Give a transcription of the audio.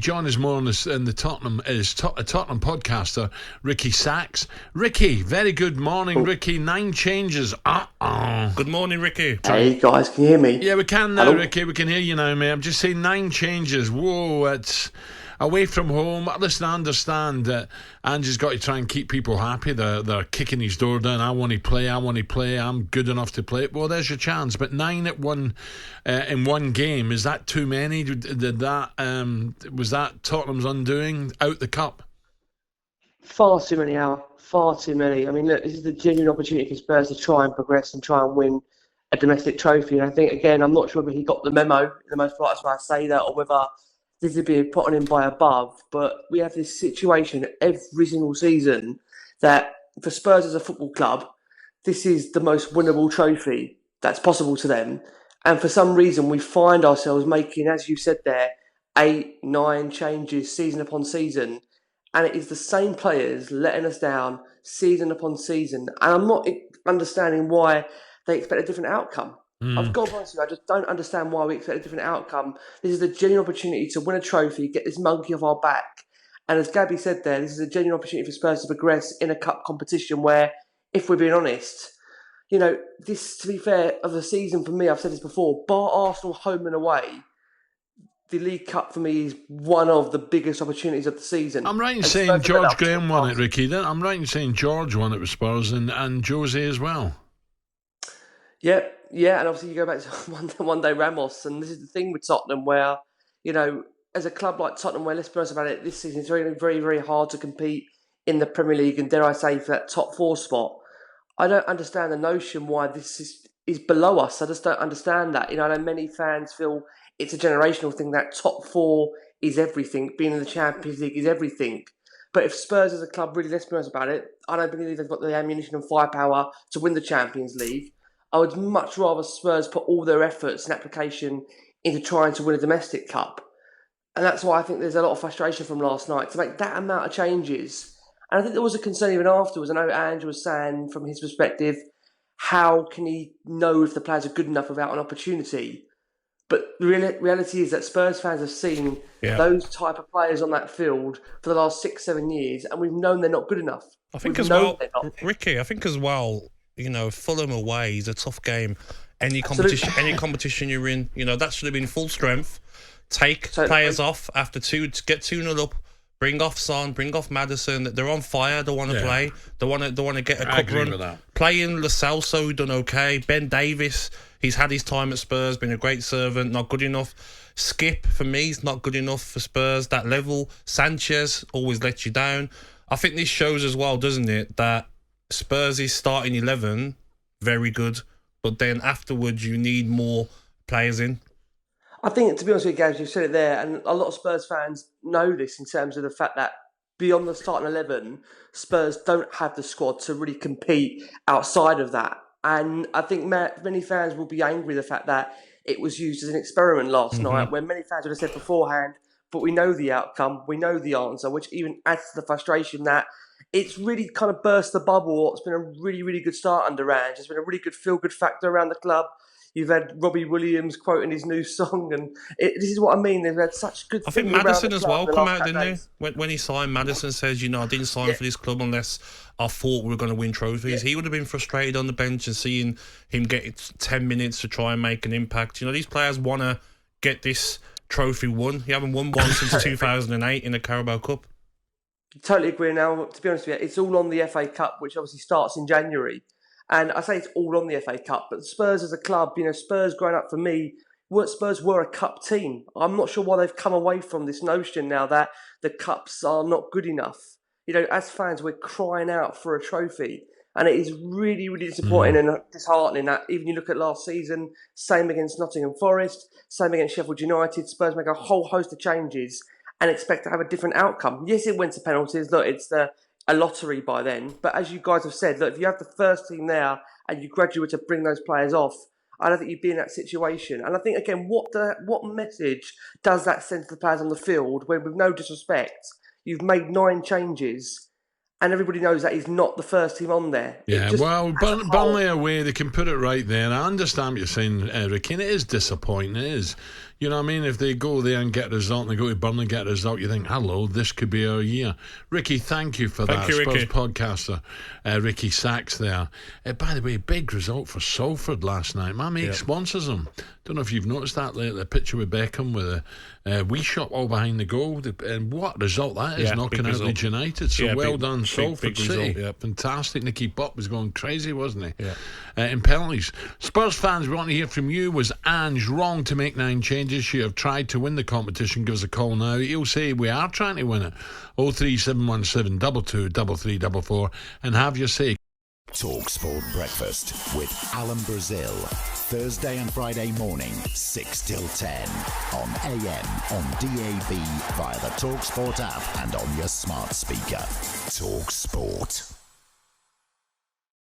join us more in the Tottenham Tottenham podcaster, Ricky Sachs. Ricky, very good morning, Ricky. 9 changes. Good morning, Ricky. Hey guys, can you hear me? Yeah, we can now, Hello? Ricky. We can hear you now, mate. I'm just saying 9 changes. Whoa, it's away from home. Listen, I understand that Ange's got to try and keep people happy. They're kicking his door down. I want to play. I'm good enough to play. Well, there's your chance. But 9 at in one game, is that too many? Was that Tottenham's undoing out the cup? Far too many, Al. Far too many. I mean, look, this is the genuine opportunity for Spurs to try and progress and try and win a domestic trophy. And I think, again, I'm not sure whether he got the memo, in the most polite way I say that, or whether this is being put on him by above. But we have this situation every single season that for Spurs as a football club, this is the most winnable trophy that's possible to them. And for some reason, we find ourselves making, as you said there, 8, 9 changes season upon season. And it is the same players letting us down season upon season. And I'm not understanding why they expect a different outcome. I've got to be honest with you, I just don't understand why we expect a different outcome. This is a genuine opportunity to win a trophy, get this monkey off our back. And as Gabby said there, this is a genuine opportunity for Spurs to progress in a cup competition where, if we're being honest, you know, this, to be fair, of the season for me, I've said this before, bar Arsenal home and away, the League Cup for me is one of the biggest opportunities of the season. I'm right in saying George Graeme won it, Ricky. I'm right in saying George won it with Spurs and Jose as well. Yeah, and obviously you go back to one day Ramos, and this is the thing with Tottenham where, you know, as a club like Tottenham, where let's be honest about it, this season it's very, very, very hard to compete in the Premier League and dare I say for that top 4 spot. I don't understand the notion why this is below us. I just don't understand that. You know, I know many fans feel it's a generational thing that top 4 is everything, being in the Champions League is everything. But if Spurs as a club really, let's be honest about it, I don't believe they've got the ammunition and firepower to win the Champions League. I would much rather Spurs put all their efforts and application into trying to win a domestic cup. And that's why I think there's a lot of frustration from last night to make that amount of changes. And I think there was a concern even afterwards. I know Andrew was saying from his perspective, how can he know if the players are good enough without an opportunity? But the reality is that Spurs fans have seen those type of players on that field for the last 6-7 years, and we've known they're not good enough. I think as well, Ricky, you know, Fulham away is a tough game. Any competition you're in, you know, that should have been full strength. Take players off after get 2-0 up. Bring off Son, bring off Maddison. They're on fire. They want to play. They want to get a cup run. Playing Lo Celso, who done okay. Ben Davies, he's had his time at Spurs, been a great servant, not good enough. Skip, for me, is not good enough for Spurs, that level. Sanchez always lets you down. I think this shows as well, doesn't it, that Spurs' starting 11, very good, but then afterwards you need more players in. I think, to be honest with you guys, you've said it there, and a lot of Spurs fans know this in terms of the fact that beyond the starting 11, Spurs don't have the squad to really compete outside of that. And I think many fans will be angry with the fact that it was used as an experiment last night, where many fans would have said beforehand, but we know the outcome, we know the answer, which even adds to the frustration that it's really kind of burst the bubble. It's been a really, really good start under Ange. It's been a really good feel-good factor around the club. You've had Robbie Williams quoting his new song, and this is what I mean. They've had such good. I think Maddison as well come out, didn't he? When he signed, Maddison says, "You know, I didn't sign for this club unless I thought we were going to win trophies." He would have been frustrated on the bench and seeing him get 10 minutes to try and make an impact. You know, these players want to get this trophy won. You haven't won one since 2008 in the Carabao Cup. Totally agree. Now, to be honest with you, it's all on the FA Cup, which obviously starts in January. And I say it's all on the FA Cup, but Spurs as a club, you know, Spurs growing up for me, Spurs were a cup team. I'm not sure why they've come away from this notion now that the cups are not good enough. You know, as fans, we're crying out for a trophy. And it is really, really disappointing and disheartening that even you look at last season, same against Nottingham Forest, same against Sheffield United, Spurs make a whole host of changes and expect to have a different outcome. Yes, it went to penalties. Look, it's a lottery by then. But as you guys have said, look, if you have the first team there and you graduate to bring those players off, I don't think you'd be in that situation. And I think, again, what message does that send to the players on the field when, with no disrespect, you've made 9 changes and everybody knows that he's not the first team on there? Yeah, well, Burnley away, they can put it right there. And I understand what you're saying, Eric, and it is disappointing. It is. You know what I mean? If they go there and get a result, and they go to Burnley and get a result, you think, hello, this could be our year. Ricky, thank you for that. You, Spurs Ricky. podcaster, Ricky Sachs there. By the way, big result for Salford last night. My mate sponsors them. Don't know if you've noticed that lately, the picture with Beckham with a wee shop all behind the goal. And what result that is, knocking out Leeds United. So well done, Salford City. Result, Fantastic. Nicky Butt was going crazy, wasn't he? Yeah. In penalties. Spurs fans, we want to hear from you. Was Ange wrong to make 9 changes? Should have tried to win the competition. Give us a call now. He'll say we are trying to win it. 03717 22 3344 and have your say. talkSPORT Breakfast with Alan Brazil. Thursday and Friday morning, 6 till 10. On AM, on DAB, via the talkSPORT app and on your smart speaker. talkSPORT.